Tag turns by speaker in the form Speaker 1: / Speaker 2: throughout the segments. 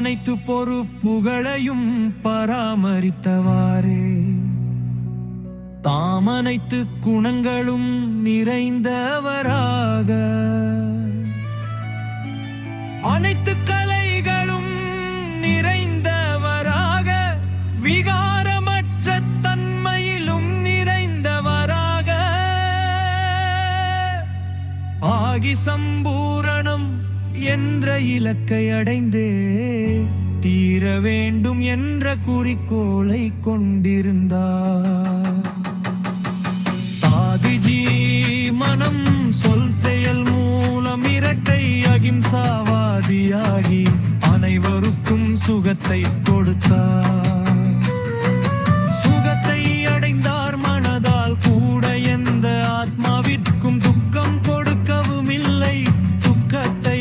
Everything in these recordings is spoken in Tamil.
Speaker 1: அனைத்து பொறுப்புகளையும் பராமரித்தவாறே தாம் அனைத்து குணங்களும் நிறைந்தவராக அனைத்து கலைகளும் நிறைந்தவராக விகாரமற்ற தன்மையிலும் நிறைந்தவராக ஆகி சம்பூரணம் என்ற இலக்கை அடைந்தே தீர வேண்டும் என்ற குறிக்கோளை கொண்டிருந்தார். தாதிஜி மனம் சொல் செயல் மூலம் இரட்டை அகிம்சாவாதியாகி அனைவருக்கும் சுகத்தை கொடுத்தார். சுகத்தை அடைந்தார் மனதால் கூட எந்த ஆத்மாவிற்கும் துக்கம் கொடுக்கவும் இல்லை, துக்கத்தை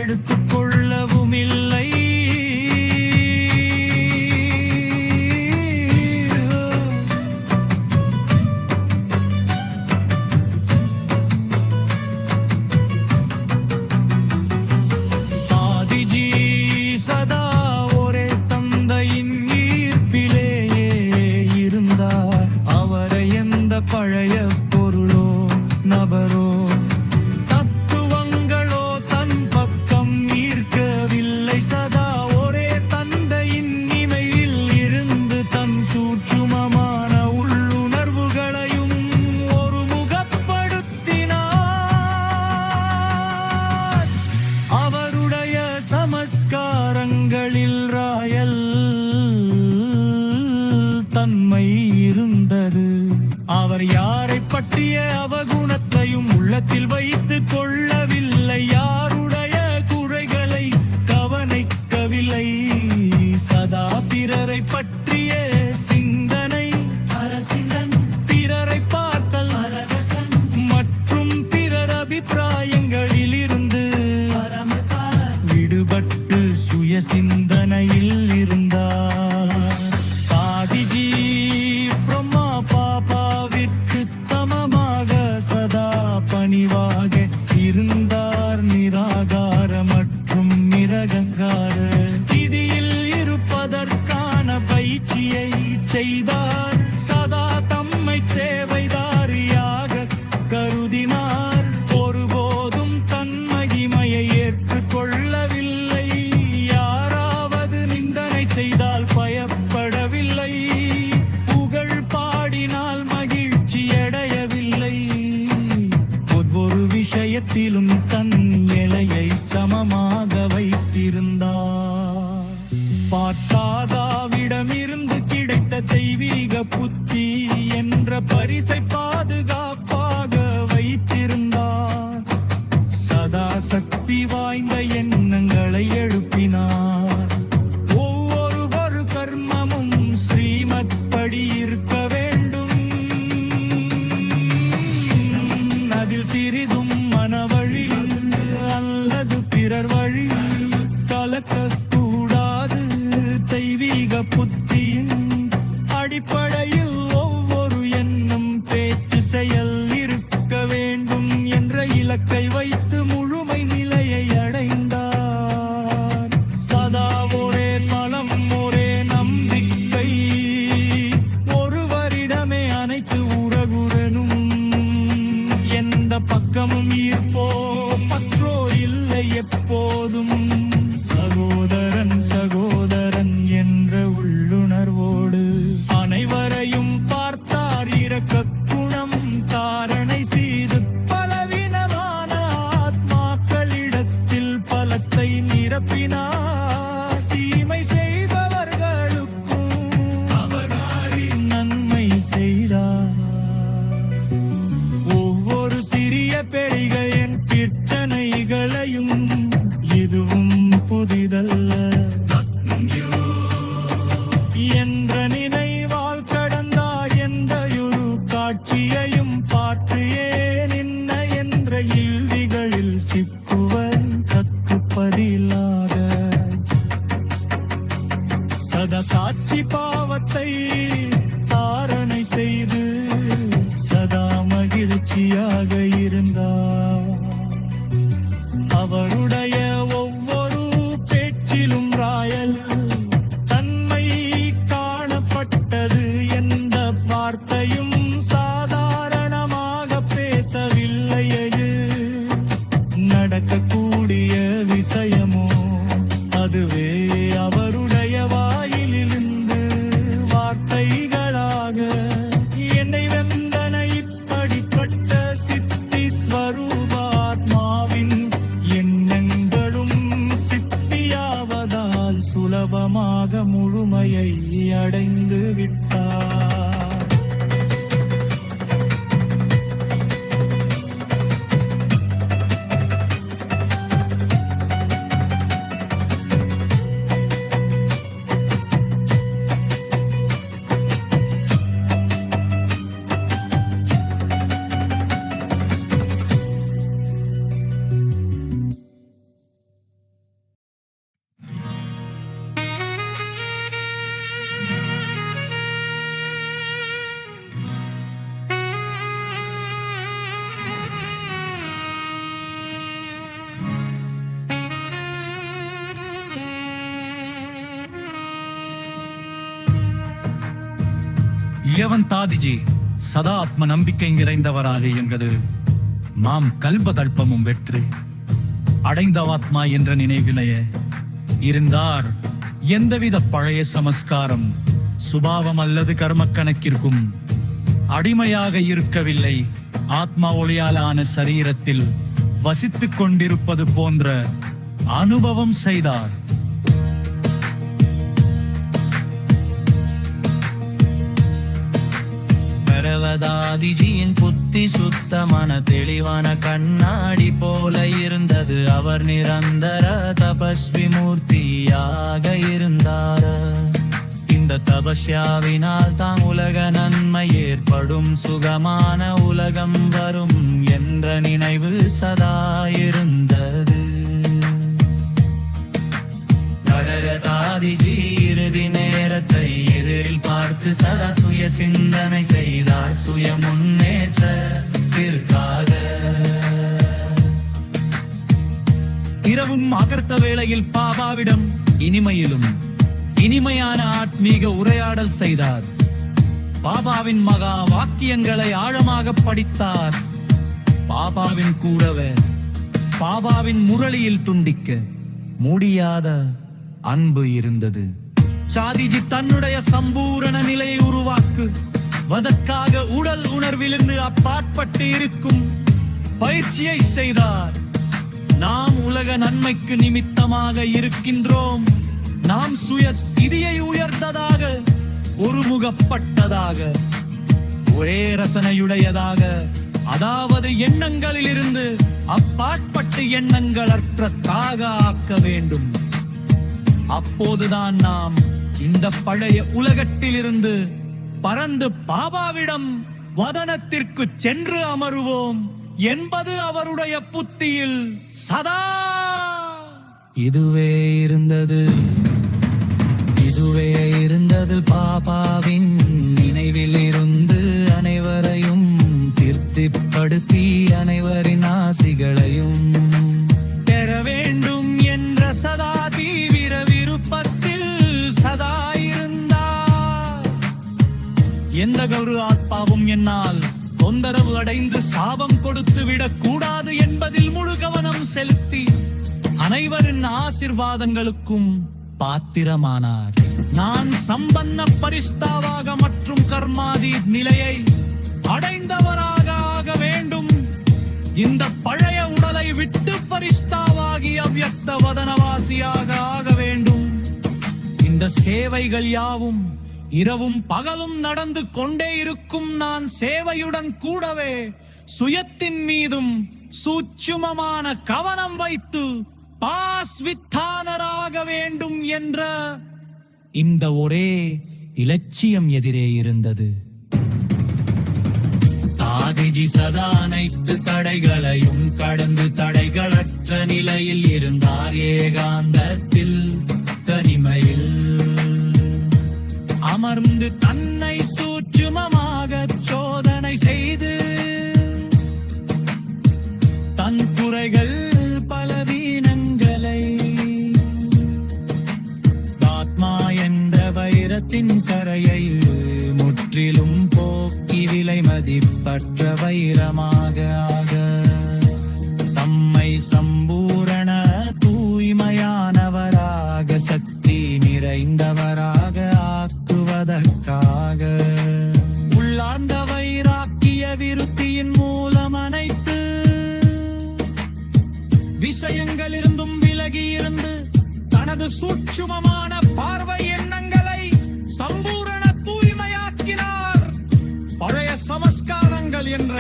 Speaker 1: எடுத்துக் கொள்ளவும் இல்லை. சதா ஒரே தந்தையின் ஈர்ப்பிலேயே இருந்தார். அவரை எந்த பழைய பொருளோ நபரோ தத்துவங்களோ தன் பக்கம் ஈர்க்கவில்லை. சதா ஒரே தந்தையின் இமையில் இருந்து தன் சூட்சுமமான உள்ளுணர்வுகளையும் ஒருமுகப்படுத்தினார். அவருடைய நமஸ்காரங்களில் ராயல் தன்மை இருந்தது. அவர் யாரை பற்றிய அவகுணத்தையும் உள்ளத்தில் வைத்துக் கொள்ளவில்லை, யாருடைய குறைகளை கவனிக்கவில்லை. சதா பிறரை பற்றிய சிந்தனை, பிறரை பார்த்தல் மற்றும் பிறர் அபிப்பிராயங்களில் இருந்து விடுபட்டு சுய சிந்தனையில் இருந்தார். தாதிஜி பிரம்மா பாபாவிற்கு சமமாக சதா பணிவாக இருந்தார். நிராகார மற்றும் நிரகங்கார ஸ்திதியில் இருப்பதற்கான பயிற்சியை செய்தார். சதா தம்மை சேவைதாரியாக கருதினார். ஒருபோதும் தன் மகிமையை ஏற்றுக்கொள்ளவில்லை, யாராவது நிந்தனை செய்தால் பயப்படவில்லை, புகழ் பாடினால் மகிழ்ச்சி அடையவில்லை. ஒவ்வொரு விஷயத்திலும் தன் எல்லையை சமமாக வைத்திருந்தார். பாட்டாதாவிடமிருந்து கிடைத்த தெய்வீக புத்தி என்ற பரிசை பாதுகாப்பாக வைத்திருந்தார். சதா சக்தி வாய்ந்த எண்ணங்களை எழுப்பினார். ஒவ்வொரு கர்மமும் ஸ்ரீமத் படி இருக்க வேண்டும், அதில் சிறிதும் மனவழி அல்லது பிறர் வழி கலக்கக்கூடாது. தெய்வீக புத்தியின் அடிப்படையில் ஒவ்வொரு எண்ணம் பேச்சு செயல் இருக்க வேண்டும் என்ற இலக்கை வைத்து முழுமை நிலையை அடைந்தார். சதா ஒரே பலம் ஒரே நம்பிக்கை, ஒருவரிடமே அனைத்து உறவுடனும் எந்த பக்கமும் ஈர்ப்போ பற்றோ இல்லை எப்போதும். சகோதரன் சகோதரன் என்ற உள்ளுணர்வோடு அனைவரையும் பார்த்தார். இரக்க குணம் தாரணை செய்து பலவீனமான ஆத்மாக்களிடத்தில் பலத்தை நிரப்பினார். தீமை செய்பவர்களுக்கும் அவர்களின் நன்மை செய்தார். ஒவ்வொரு சிறிய பெரிய என் பிரச்சனைகளையும் இதுவும் புதிதல்ல என்ற நினைவால் கடந்தார். எந்தையொரு காட்சியையும் பார்த்து ஏன் என்ன என்ற இல்விகளில் சிக்குவர் கற்றுப்பதில்லாத சதா சாட்சி பாவத்தை தாரணை செய்து சதா மகிழ்ச்சியாக இருந்தார். அவருடைய ஒவ்வொரு பேச்சிலும் ராயல் சுலபமாக முழுமையை அடைந்து விட்டார்.
Speaker 2: யவன் தாதிஜி சதா ஆத்ம நம்பிக்கை நிறைந்தவராக எங்கது மாம் கல்பதல்பமும் வெற்று அடைந்தவாத்மா என்ற நினைவிலேயே இருந்தார். எந்தவித பழைய சமஸ்காரம் சுபாவம் அல்லது கர்ம கணக்கிற்கும் அடிமையாக இருக்கவில்லை. ஆத்மா ஒளியாலான சரீரத்தில் வசித்துக் கொண்டிருப்பது போன்ற அனுபவம் செய்தார்.
Speaker 3: தாதிஜியின் புத்தி சுத்தமான தெளிவான கண்ணாடி போல இருந்தது. அவர் நிரந்தர தபஸ்வி மூர்த்தியாக இருந்தார். இந்த தபஸ்யாவினால் தாம் உலக நன்மை ஏற்படும், சுகமான உலகம் வரும் என்ற நினைவு சதா இருந்தது. தாதிஜி இறுதி நேரத்தை எதிரில் பார்த்து சதா சுய சிந்தனை செய்தார், சுய முன்னேற்றத்திற்காக.
Speaker 2: இரவும் அகர்த்த வேளையில் பாபாவிடம் இனிமையிலும் இனிமையான ஆத்மீக உரையாடல் செய்தார். பாபாவின் மகா வாக்கியங்களை ஆழமாக படித்தார். பாபாவின் கூடவே பாபாவின் முரளியில் துண்டிக்க முடியாத அன்பு இருந்தது. சாதிஜி தன்னுடைய சம்பூரண நிலையை உருவாக்குவதற்காக உடல் உணர்விலிருந்து அப்பாற்பட்டு இருக்கும் பயிற்சியை செய்தார். நாம் உலக நன்மைக்கு நிமித்தமாக இருக்கின்றோம். நாம் சுய ஸ்திதியை உயர்ந்ததாக, ஒருமுகப்பட்டதாக, ஒரே ரசனையுடையதாக, அதாவது எண்ணங்களிலிருந்து அப்பாற்பட்டு எண்ணங்களற்றதாக ஆக்க வேண்டும். அப்போதுதான் நாம் இந்த பழைய உலகத்திலிருந்து பறந்து பாபாவிடம் வதனத்திற்கு சென்று அமருவோம் என்பது அவருடைய புத்தியில் சதா
Speaker 3: இதுவே இருந்தது பாபாவின் நினைவில் இருந்து அனைவரையும் திருப்திப்படுத்தி அனைவரின் ஆசிகளையும்
Speaker 2: பெற வேண்டும் என்ற சதா தீவிர விருப்பத்தில் சதா இருந்தார். எந்த கௌரு ஆத்மாவும் என்னால் தொந்தரவு அடைந்து சாபம் கொடுத்து விடக் கூடாது என்பதில் முழு கவனம் செலுத்தி அனைவரின் ஆசிர்வாதங்களுக்கும் பாத்திரமானார். நான் சம்பன்ன பரிஸ்தாவாக மற்றும் கர்மாதி நிலையை அடைந்தவராக ஆக வேண்டும். இந்த பழைய உடலை விட்டு பரிஸ்தாவாகி அவ்யக்த வதனவாசியாக ஆக வேண்டும். இந்த சேவைகள் யாவும் இரவும் பகலும் நடந்து கொண்டே இருக்கும். நான் சேவையுடன் கூடவே சுயத்தின் மீதும் சூட்சுமமான கவனம் வைத்து பாஸ்வித்தானராக வேண்டும் என்ற இந்த ஒரே இலட்சியம் எதிரே இருந்தது. தாதிஜி சதா அனைத்து தடைகளையும் கடந்து தடைகளற்ற நிலையில் இருந்தார். ஏகாந்தத்தில் தனிமையில் அமர்ந்து தன்னை சூட்சுமமாக சோதனை செய்து தன் குறைகள் பலவீனங்களை ஆத்மா என்ற வைரத்தின் கரையை முற்றிலும் போக்கி விலை மதிப்பற்ற வைரமாக ஆக தம்மை சம்பூரண தூய்மையானவராக சக்தி நிறைந்தவராக ஆக்குவதற்காக உள்ளார்ந்த வைராக்கிய விருத்தியின் மூலம் அனைத்து விஷயங்களிலிருந்தும் விலகி இருந்து தனது சூட்சுமமான பார்வை எண்ணங்களை சம்பூரண தூய்மையாக்கினார். பழைய சமஸ்காரங்கள் என்ற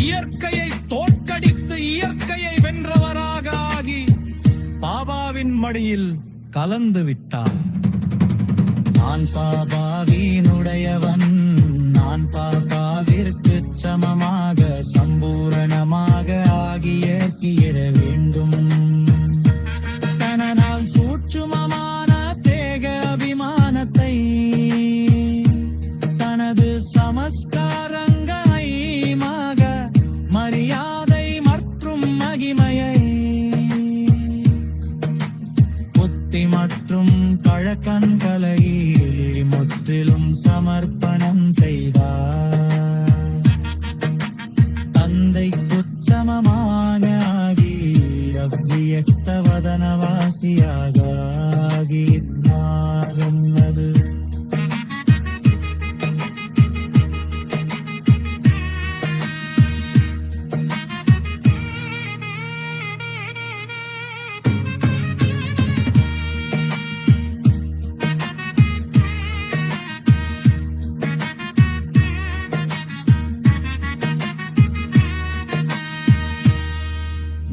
Speaker 2: இயற்கையை தோற்கடித்து இயற்கையை வென்றவராக ஆகி பாபாவின் மடியில் கலந்து விட்டார். நான் பாபாவினுடையவன், நான் பாபாவிற்கு சமமாக சம்பூரணமாக ஆகியிட வேண்டும். தனால் சூட்சுமமான தேக அபிமானத்தை தனது சமஸ்காரங்களை மாக மரியாதை மற்றும் மகிமையை புத்தி மற்றும் பழக்கங்களை முற்றிலும் சமர்ப்பணம் செய்தார். தந்தை குச்சமமான ஆகி அவ்வியக்த வதனவாசியாக ஆகினார்.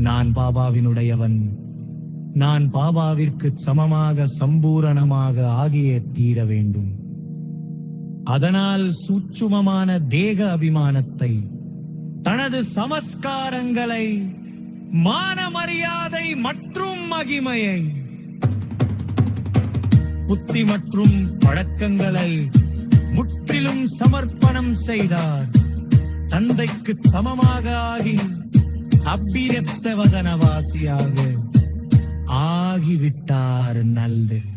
Speaker 2: நான் பாபாவினுடையவன், நான் பாபாவிற்கு சமமாக சம்பூரணமாக ஆகியே தீர வேண்டும். அதனால் சூட்சுமமான தேக அபிமானத்தை தனது சமஸ்காரங்களை மான மரியாதை மற்றும் மகிமையை புத்தி மற்றும் பழக்கங்களை முற்றிலும் சமர்ப்பணம் செய்தார். தந்தைக்கு சமமாக ஆகி அவ்வியக்த வதனவாசியாக ஆகிவிட்டார். நல்லது.